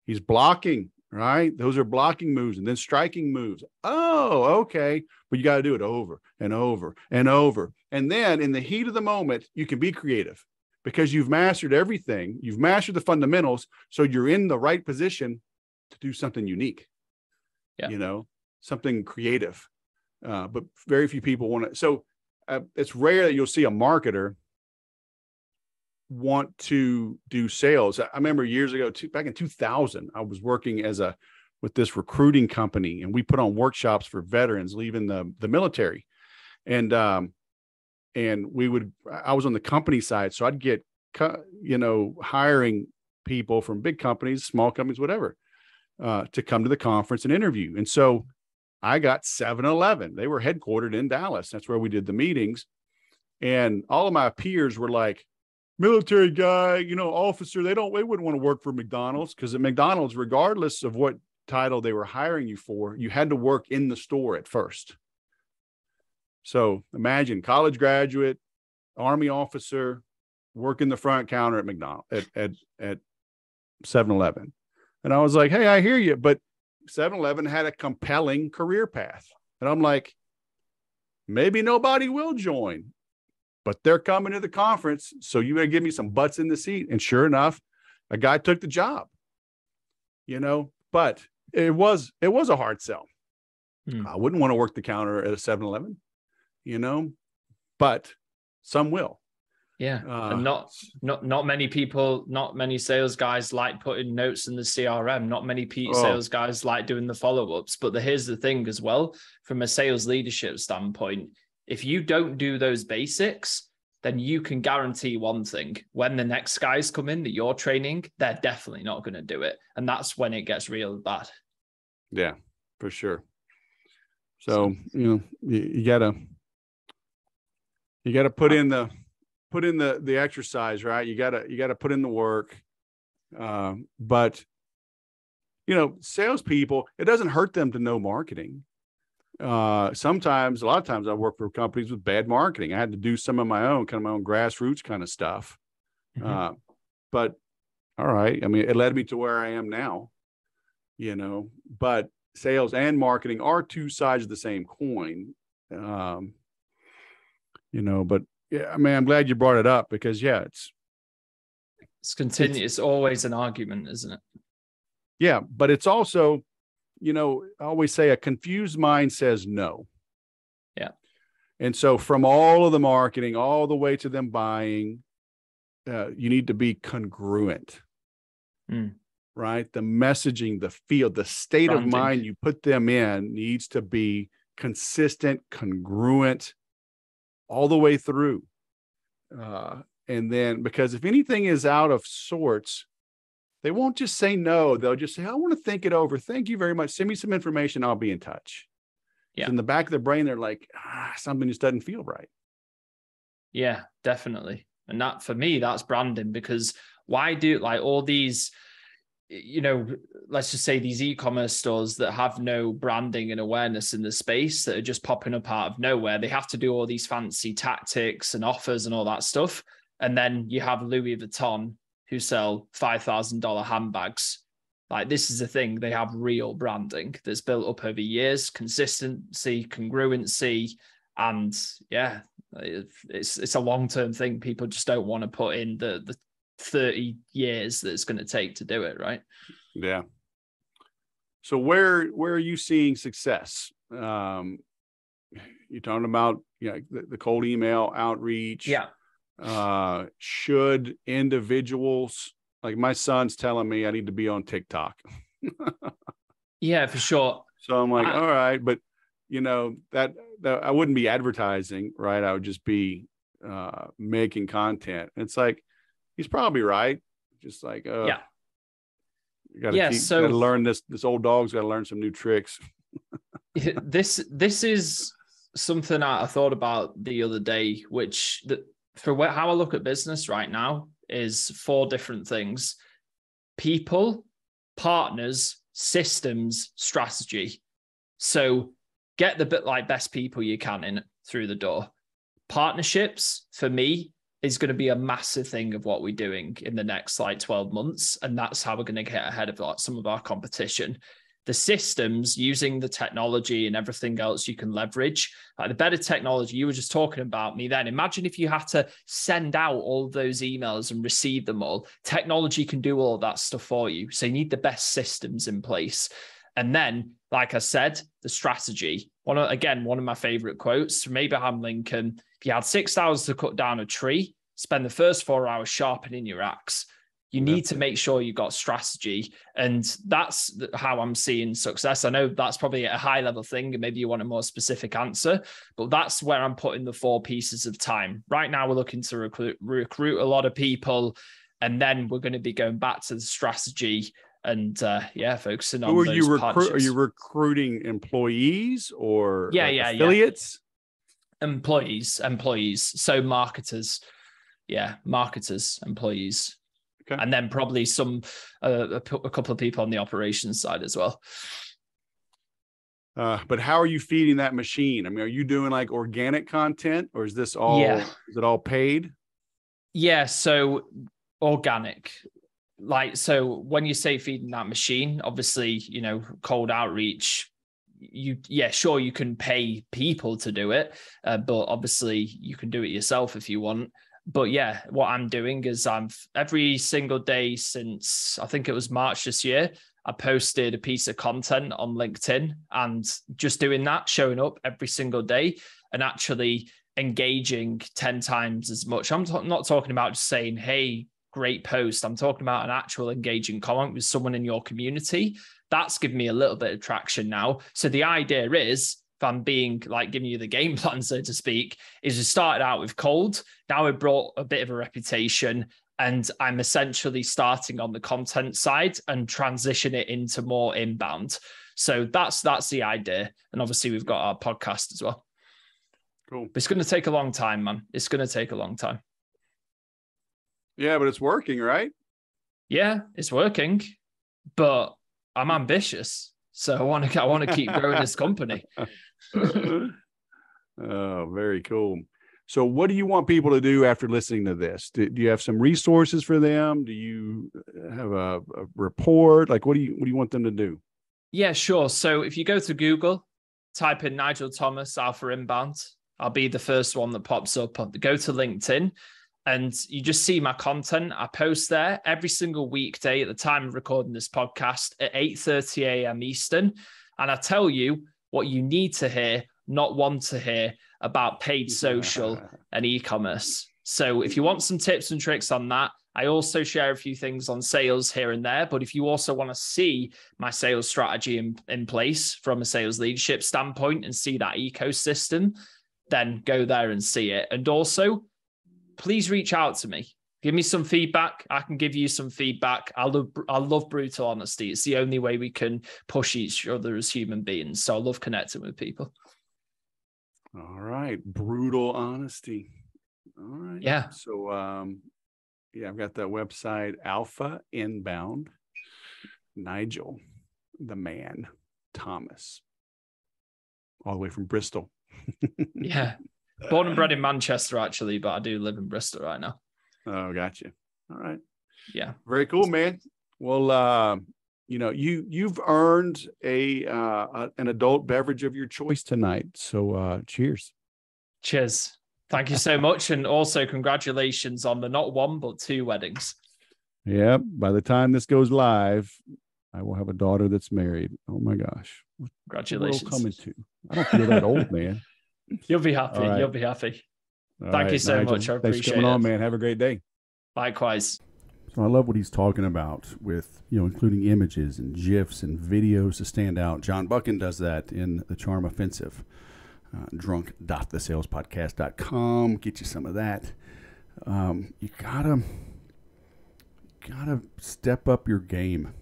A: he's blocking. Right. Those are blocking moves and then striking moves. Oh, okay. But you got to do it over and over and over. And then in the heat of the moment, you can be creative because you've mastered everything. You've mastered the fundamentals. So you're in the right position to do something unique, something creative. But very few people want to. So it's rare that you'll see a marketer want to do sales. I remember years ago, back in 2000, I was working with this recruiting company, and we put on workshops for veterans leaving the military. And I was on the company side. So I'd get, hiring people from big companies, small companies, whatever, to come to the conference and interview. And so I got 7-Eleven. They were headquartered in Dallas. That's where we did the meetings. And all of my peers were like, military guy, officer, they wouldn't want to work for McDonald's, because at McDonald's, regardless of what title they were hiring you for, you had to work in the store at first. So imagine college graduate, Army officer, working the front counter at McDonald's at 7-Eleven. And I was like, hey, I hear you, but 7-Eleven had a compelling career path. And I'm like, maybe nobody will join, but they're coming to the conference. So you better give me some butts in the seat. And sure enough, a guy took the job, but it was a hard sell. I wouldn't want to work the counter at a 7-Eleven, but some will.
B: Yeah. And not many people, not many sales guys like putting notes in the CRM. Not many sales guys like doing the follow-ups. But here's the thing as well, from a sales leadership standpoint, if you don't do those basics, then you can guarantee one thing: when the next guys come in that you're training, they're definitely not going to do it. And that's when it gets real bad.
A: Yeah, for sure. So, you gotta put in the exercise, right? You gotta put in the work. But salespeople, it doesn't hurt them to know marketing. A lot of times I work for companies with bad marketing. I had to do some of my own grassroots kind of stuff.
B: Mm-hmm.
A: But all right. I mean, it led me to where I am now, but sales and marketing are two sides of the same coin. But yeah, I mean, I'm glad you brought it up because it's
B: continuous. It's always an argument, isn't it?
A: Yeah. But it's also, I always say a confused mind says no.
B: Yeah.
A: And so from all of the marketing, all the way to them buying, you need to be congruent, right? The messaging, the feel, the state Branding. Of mind you put them in needs to be consistent, congruent all the way through. And then, because if anything is out of sorts, they won't just say no. They'll just say, I want to think it over. Thank you very much. Send me some information. I'll be in touch. Yeah. So in the back of their brain, they're like, something just doesn't feel right.
B: Yeah, definitely. And that, for me, that's branding, because why do all these, let's just say these e-commerce stores that have no branding and awareness in the space, that are just popping up out of nowhere. They have to do all these fancy tactics and offers and all that stuff. And then you have Louis Vuitton, who sell $5,000 handbags. This is the thing. They have real branding that's built up over years, consistency, congruency. And yeah, it's a long-term thing. People just don't want to put in the 30 years that it's going to take to do it, right?
A: Yeah. So where are you seeing success? You're talking about the cold email outreach.
B: Yeah.
A: Should individuals, like my son's telling me I need to be on TikTok.
B: Yeah, for sure.
A: So I'm like, all right, but that I wouldn't be advertising, right? I would just be making content. It's like, he's probably right. Just like,
B: yeah.
A: You gotta learn this old dog's got to learn some new tricks.
B: This is something I thought about the other day, which how I look at business right now is 4 different things: people, partners, systems, strategy. So get the best people you can in through the door. Partnerships, for me, is going to be a massive thing of what we're doing in the next 12 months. And that's how we're going to get ahead of some of our competition. The systems, using the technology and everything else you can leverage, the better technology you were just talking about me then. Imagine if you had to send out all of those emails and receive them all. Technology can do all of that stuff for you. So you need the best systems in place. And then, like I said, the strategy. One of my favorite quotes from Abraham Lincoln: if you had 6 hours to cut down a tree, spend the first 4 hours sharpening your axe. You need to make sure you got strategy. And that's how I'm seeing success. I know that's probably a high level thing, and maybe you want a more specific answer, but that's where I'm putting the 4 pieces of time. Right now, we're looking to recruit a lot of people, and then we're going to be going back to the strategy and focusing on those partnerships.
A: Are you recruiting employees or affiliates?
B: Yeah. Employees. So marketers, employees. Okay. And then probably a couple of people on the operations side as well.
A: But how are you feeding that machine? I mean, are you doing organic content, or is this all, is it all paid?
B: Yeah. So organic. So when you say feeding that machine, obviously, cold outreach, you can pay people to do it, but obviously you can do it yourself if you want. But yeah, what I'm doing is every single day since I think it was March this year, I posted a piece of content on LinkedIn, and just doing that, showing up every single day and actually engaging 10 times as much. I'm not talking about just saying, hey, great post. I'm talking about an actual engaging comment with someone in your community. That's given me a little bit of traction now. So the idea is, if I'm being like giving you the game plan, so to speak, is we started out with cold. Now we brought a bit of a reputation, and I'm essentially starting on the content side and transition it into more inbound. So that's the idea. And obviously we've got our podcast as well.
A: Cool.
B: But it's going to take a long time, man. It's going to take a long time.
A: Yeah, but it's working, right?
B: Yeah, it's working, but I'm ambitious. So I want to keep growing this company.
A: Oh, very cool. So what do you want people to do after listening to this? Do you have some resources for them? Do you have a report? Like, what do you want them to do?
B: Yeah, sure. So if you go to Google, type in Nigel Thomas, Alpha Inbound, I'll be the first one that pops up. Go to LinkedIn and you just see my content. I post there every single weekday at the time of recording this podcast at 8:30 a.m. Eastern. And I tell you what you need to hear, not want to hear, about paid social and e-commerce. So if you want some tips and tricks on that, I also share a few things on sales here and there. But if you also want to see my sales strategy in place from a sales leadership standpoint and see that ecosystem, then go there and see it. And also, please reach out to me. Give me some feedback. I can give you some feedback. I love brutal honesty. It's the only way we can push each other as human beings. So I love connecting with people.
A: All right. Brutal honesty. All right.
B: Yeah.
A: So, I've got that website, Alpha Inbound. Nigel, the man, Thomas, all the way from Bristol.
B: Yeah. Born and bred in Manchester, actually, but I do live in Bristol right now.
A: Oh, gotcha. All right.
B: Yeah.
A: Very cool, man. Well, you've earned an adult beverage of your choice tonight. So cheers.
B: Cheers. Thank you so much. And also congratulations on the not one, but 2 weddings.
A: Yep. By the time this goes live, I will have a daughter that's married. Oh my gosh.
B: Congratulations.
A: Coming to. I don't feel that old, man.
B: You'll be happy.
A: Right.
B: You'll be happy.
A: All
B: Thank
A: right,
B: you so
A: Nigel,
B: much. I
A: thanks
B: appreciate
A: for coming
B: it.
A: on, man. Have a great day.
B: Likewise.
A: So I love what he's talking about with, including images and GIFs and videos to stand out. John Buchan does that in The Charm Offensive. Drunk.thesalespodcast.com. Get you some of that. You gotta step up your game.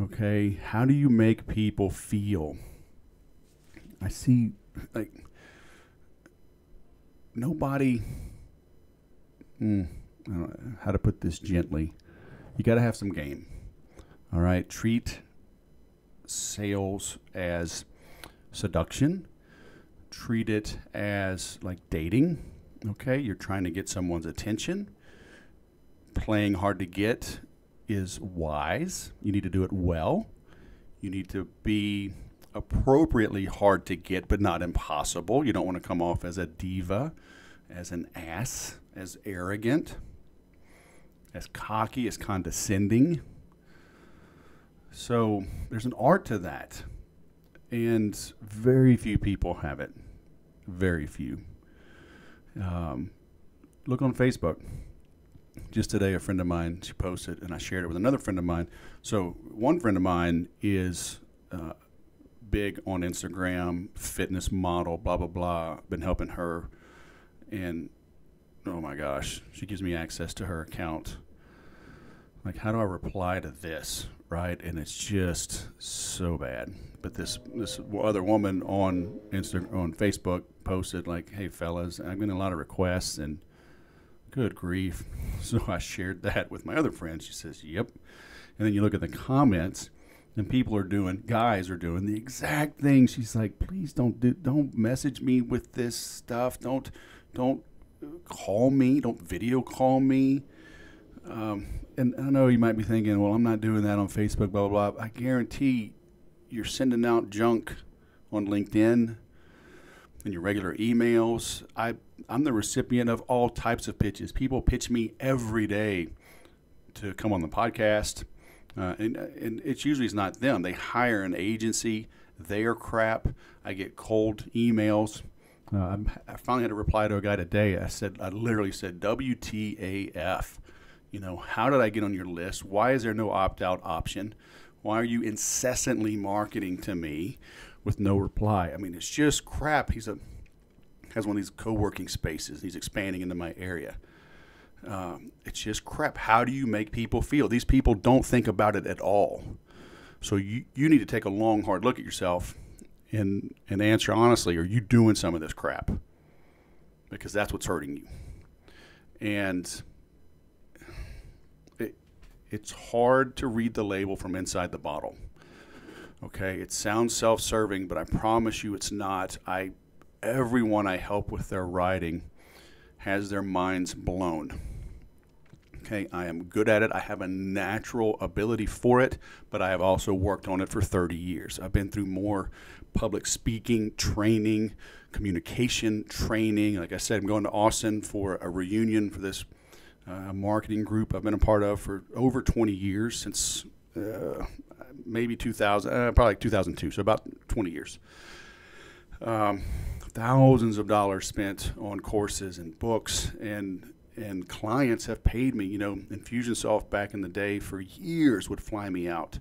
A: Okay? How do you make people feel? I see, like, nobody, I don't know how to put this gently. You got to have some game. All right. Treat sales as seduction. Treat it as like dating. Okay. You're trying to get someone's attention. Playing hard to get is wise. You need to do it well. You need to be appropriately hard to get, but not impossible. You don't want to come off as a diva, as an ass, as arrogant, as cocky, as condescending. So there's an art to that. And very few people have it. Very few. Look on Facebook. Just today, a friend of mine, she posted, and I shared it with another friend of mine. So one friend of mine is big on Instagram, fitness model, blah, blah, blah. Been helping her. And, oh my gosh, she gives me access to her account. Like, how do I reply to this, right? And it's just so bad. But this other woman on Facebook posted, like, hey, fellas, I'm getting a lot of requests, and good grief. So I shared that with my other friend. She says, yep. And then you look at the comments, and guys are doing the exact thing. She's like, please don't message me with this stuff. Don't call me. Don't video call me. And I know you might be thinking, well, I'm not doing that on Facebook, blah, blah, blah. I guarantee you're sending out junk on LinkedIn and your regular emails. I'm the recipient of all types of pitches. People pitch me every day to come on the podcast. And it's usually not them. They hire an agency. They are crap. I get cold emails. I finally had to reply to a guy today. I literally said, WTAF. You know, how did I get on your list? Why is there no opt-out option? Why are you incessantly marketing to me with no reply? I mean, it's just crap. Has one of these co-working spaces. He's expanding into my area. It's just crap. How do you make people feel? These people don't think about it at all. So you need to take a long, hard look at yourself and answer honestly, are you doing some of this crap? Because that's what's hurting you. And it's hard to read the label from inside the bottle. Okay, it sounds self-serving, but I promise you it's not. Everyone I help with their writing has their minds blown. Okay, I am good at it. I have a natural ability for it, but I have also worked on it for 30 years. I've been through more public speaking training, communication training. Like I said, I'm going to Austin for a reunion for this marketing group I've been a part of for over 20 years, since maybe 2000, probably like 2002, so about 20 years. Thousands of dollars spent on courses and books, and clients have paid me. You know, Infusionsoft back in the day for years would fly me out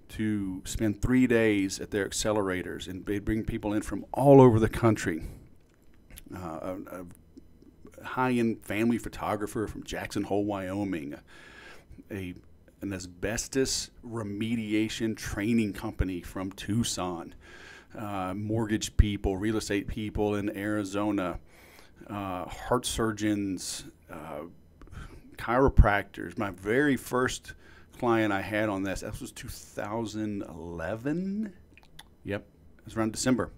A: to spend 3 days at their accelerators, and they'd bring people in from all over the country. A high-end family photographer from Jackson Hole, Wyoming, an asbestos remediation training company from Tucson, mortgage people, real estate people in Arizona, heart surgeons, chiropractors. My very first client I had on this was 2011. Yep, it was around December.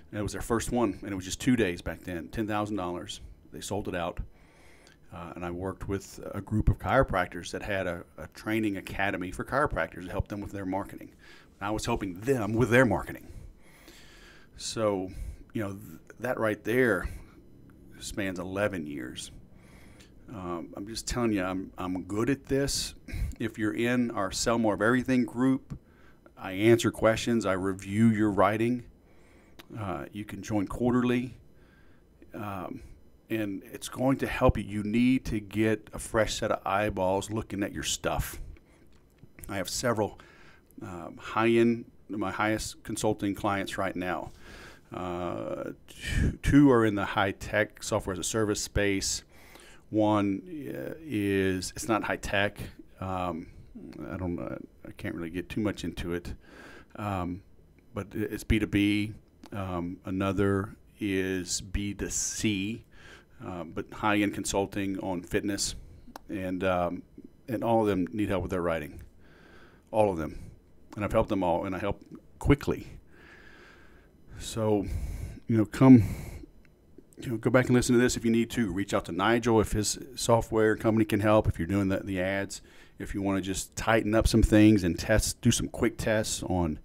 A: And it was their first one, and it was just 2 days back then, $10,000. They sold it out. And I worked with a group of chiropractors that had a training academy for chiropractors to help them with their marketing. I was helping them with their marketing. So, you know, that right there spans 11 years. I'm just telling you, I'm good at this. If you're in our Sell More of Everything group, I answer questions. I review your writing. You can join quarterly. And it's going to help you. You need to get a fresh set of eyeballs looking at your stuff. I have several high-end, my highest consulting clients right now. Two are in the high-tech software as a service space. One it's not high-tech. I can't really get too much into it. But it's B2B. Another is B2C. But high-end consulting on fitness, and all of them need help with their writing, all of them, and I've helped them all, and I help quickly. So, you know, go back and listen to this if you need to. Reach out to Nigel if his software company can help. If you're doing the ads, if you want to just tighten up some things and do some quick tests on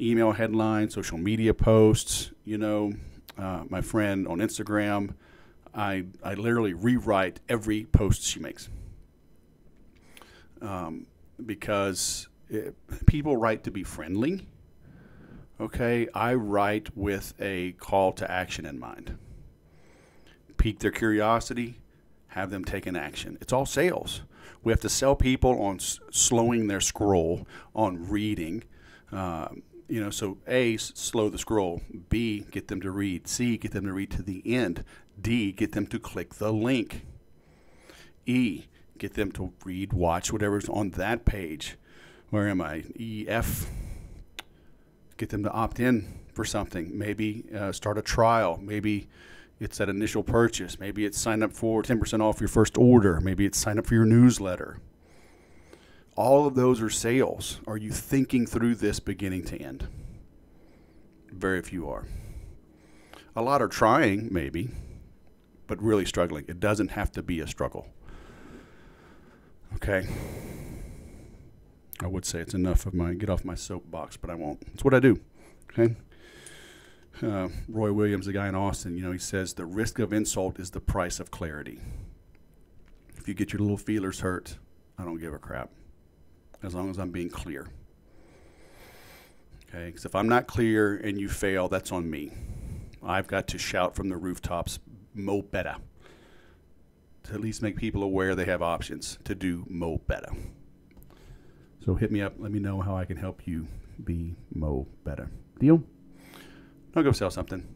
A: email headlines, social media posts. You know, my friend on Instagram. I literally rewrite every post she makes because people write to be friendly. Okay, I write with a call to action in mind. Pique their curiosity, have them take an action. It's all sales. We have to sell people on slowing their scroll, on reading. You know, so A, slow the scroll. B, get them to read. C, get them to read to the end. D, get them to click the link. E, get them to read, watch whatever's on that page. Where am I? E, F, get them to opt in for something. Maybe start a trial. Maybe it's that initial purchase. Maybe it's sign up for 10% off your first order. Maybe it's sign up for your newsletter. All of those are sales. Are you thinking through this beginning to end? Very few are. A lot are trying, maybe, but really struggling. It doesn't have to be a struggle. Okay. I would say it's enough of my get off my soapbox, but I won't. It's what I do. Okay. Roy Williams, the guy in Austin, you know, he says the risk of insult is the price of clarity. If you get your little feelers hurt, I don't give a crap, as long as I'm being clear. Okay, because if I'm not clear and you fail, that's on me. I've got to shout from the rooftops, mow better. To at least make people aware they have options to do mow better. So hit me up. Let me know how I can help you be mow better. Deal? I'll go sell something.